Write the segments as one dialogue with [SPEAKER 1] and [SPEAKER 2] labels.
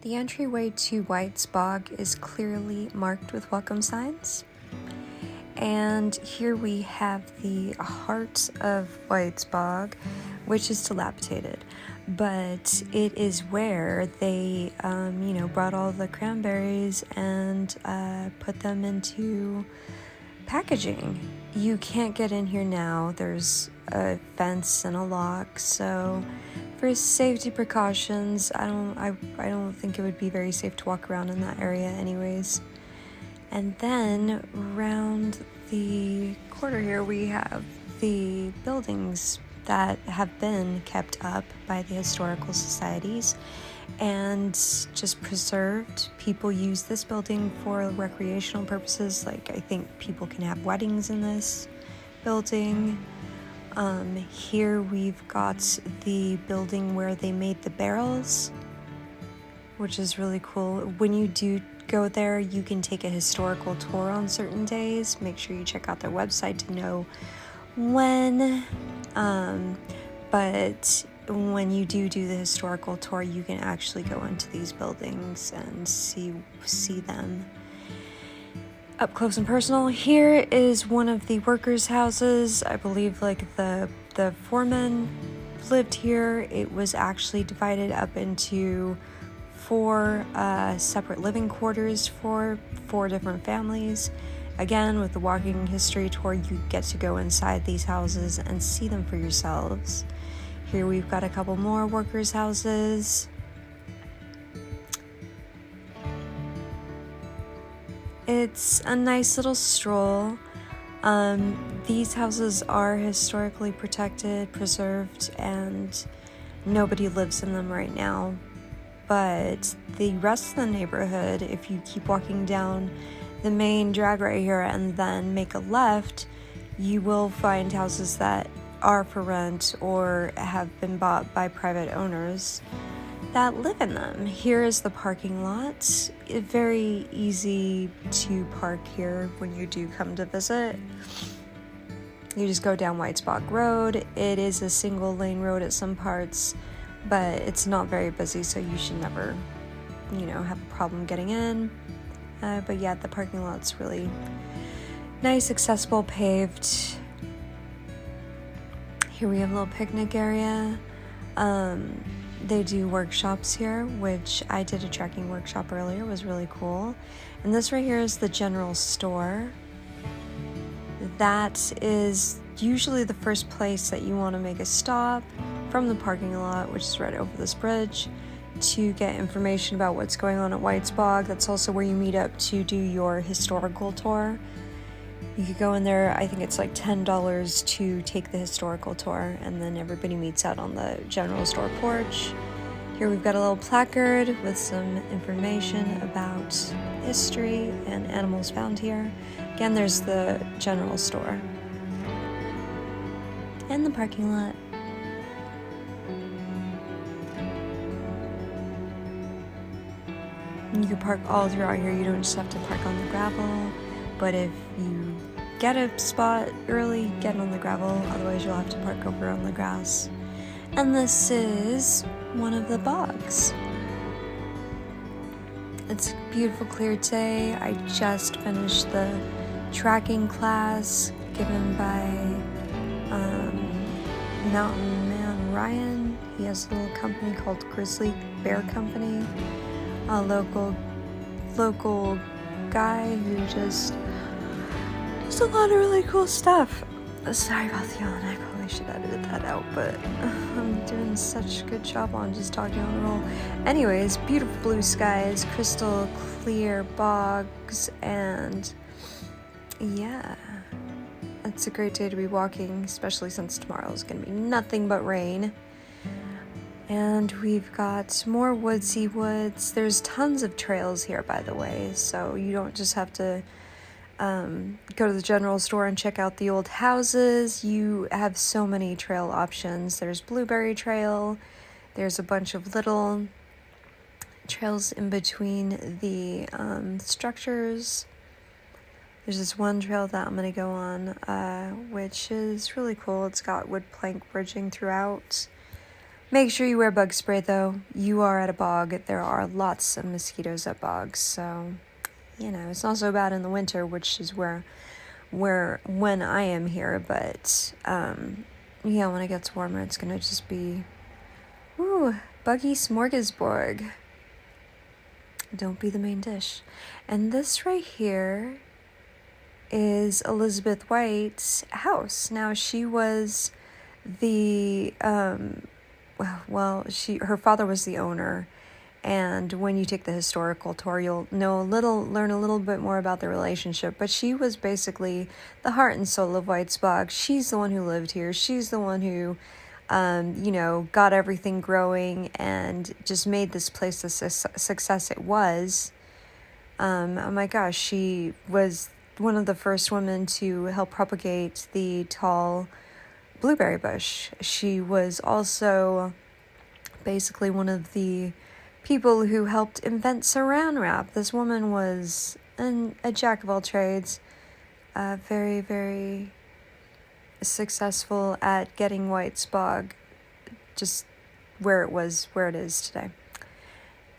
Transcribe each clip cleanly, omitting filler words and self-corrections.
[SPEAKER 1] The entryway to Whitesbog is clearly marked with welcome signs. And here we have the heart of Whitesbog, which is dilapidated. But it is where they, brought all the cranberries and put them into packaging. You can't get in here now. There's a fence and a lock, so for safety precautions, I don't think it would be very safe to walk around in that area anyways. And then around the corner here we have the buildings that have been kept up by the historical societies and just preserved. People use this building for recreational purposes, like I think people can have weddings in this building. Here we've got the building where they made the barrels, which is really cool. When you do go there, you can take a historical tour on certain days. Make sure you check out their website to know when. But when you do the historical tour, you can actually go into these buildings and see them up close and personal. Here is one of the workers' houses. I believe like the foreman lived here. It was actually divided up into 4 separate living quarters for 4 different families. Again, with the walking history tour, you get to go inside these houses and see them for yourselves. Here we've got a couple more workers' houses. It's a nice little stroll. These houses are historically protected, preserved, and nobody lives in them right now. But the rest of the neighborhood, if you keep walking down the main drag right here and then make a left, you will find houses that are for rent or have been bought by private owners that live in them. Here is the parking lot. It's very easy to park here when you do come to visit. You just go down Whitesbog Road. It is a single lane road at some parts, but it's not very busy, so you should never, have a problem getting in. But yeah, the parking lot's really nice, accessible, paved. Here we have a little picnic area. They do workshops here, which I did a trekking workshop earlier. It was really cool. And this right here is the general store. That is usually the first place that you want to make a stop from the parking lot, which is right over this bridge, to get information about what's going on at Whitesbog. That's also where you meet up to do your historical tour. You could go in there, I think it's like $10 to take the historical tour, and then everybody meets out on the general store porch. Here we've got a little placard with some information about history and animals found here. Again, there's the general store and the parking lot. You can park all throughout here. You don't just have to park on the gravel, but if you get a spot early, get on the gravel, otherwise you'll have to park over on the grass. And this is one of the bogs. It's a beautiful, clear day. I just finished the tracking class given by Mountain Man Ryan. He has a little company called Grizzly Bear Company, a local guy who just a lot of really cool stuff. Sorry about the yawn, I probably should have edited that out, but I'm doing such a good job on just talking on the roll. Anyways, beautiful blue skies, crystal clear bogs, and yeah, it's a great day to be walking, especially since tomorrow is going to be nothing but rain. And we've got more woodsy woods. There's tons of trails here, by the way, so you don't just have to go to the general store and check out the old houses. You have so many trail options. There's Blueberry Trail. There's a bunch of little trails in between the structures. There's this one trail that I'm going to go on, which is really cool. It's got wood plank bridging throughout. Make sure you wear bug spray though. You are at a bog. There are lots of mosquitoes at bogs, so it's not so bad in the winter, which is where when I am here, but when it gets warmer, it's gonna just be buggy smorgasbord. Don't be the main dish. And this right her is Elizabeth White's house. Now she was the her father was the owner, and when you take the historical tour, you'll learn a little bit more about the relationship. But she was basically the heart and soul of Whitesbog. She's the one who lived here. She's the one who, got everything growing and just made this place the success it was. Oh my gosh, she was one of the first women to help propagate the tall blueberry bush. She was also basically one of the people who helped invent saran wrap. This woman was a jack of all trades, very, very successful at getting Whitesbog just where it is today.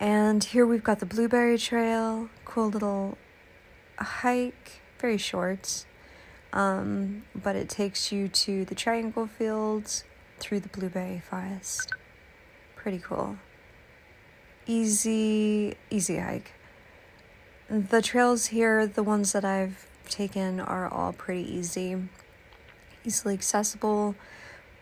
[SPEAKER 1] And here we've got the Blueberry Trail, cool little hike, very short. But it takes you to the Triangle Fields through the Blueberry Forest. Pretty cool. Easy hike. The trails here, the ones that I've taken, are all pretty easily accessible.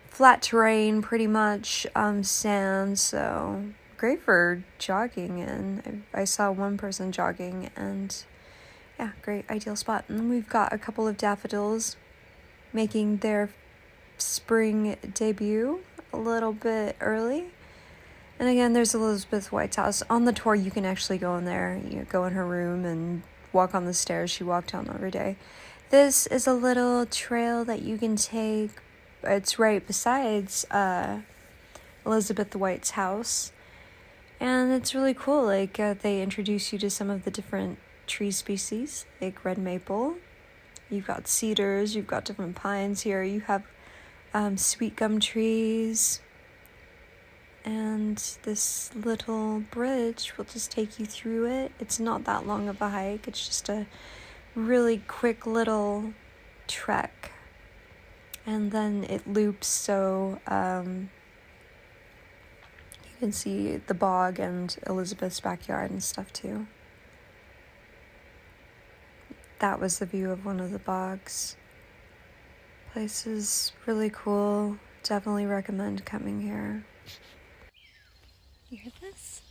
[SPEAKER 1] Flat terrain, pretty much, sand, so great for jogging in. I saw one person jogging, and yeah, great, ideal spot. And we've got a couple of daffodils making their spring debut a little bit early. And again, there's Elizabeth White's house. On the tour, you can actually go in there, go in her room and walk on the stairs she walked down every day. This is a little trail that you can take. It's right besides Elizabeth White's house. And it's really cool. They introduce you to some of the different tree species, like red maple. You've got cedars, you've got different pines here. You have sweet gum trees. And this little bridge will just take you through it. It's not that long of a hike. It's just a really quick little trek. And then it loops, so you can see the bog and Elizabeth's backyard and stuff too. That was the view of one of the bogs. Place is really cool. Definitely recommend coming here. You hear this?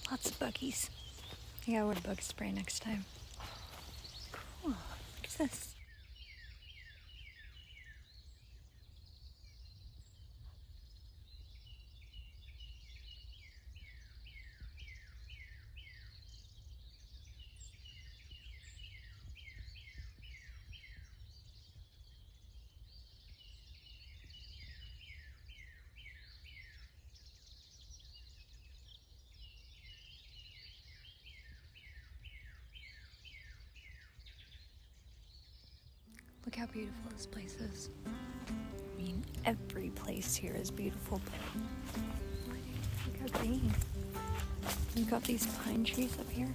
[SPEAKER 1] Lots of buggies. I gotta wear bug spray next time. Cool. Look at this. Look how beautiful this place is. I mean, every place here is beautiful, but look how green. We've got these pine trees up here.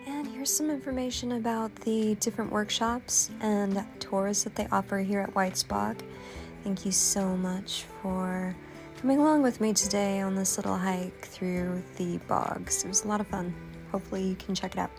[SPEAKER 1] And here's some information about the different workshops and tours that they offer here at Whitesbog. Thank you so much for coming along with me today on this little hike through the bogs. It was a lot of fun. Hopefully you can check it out.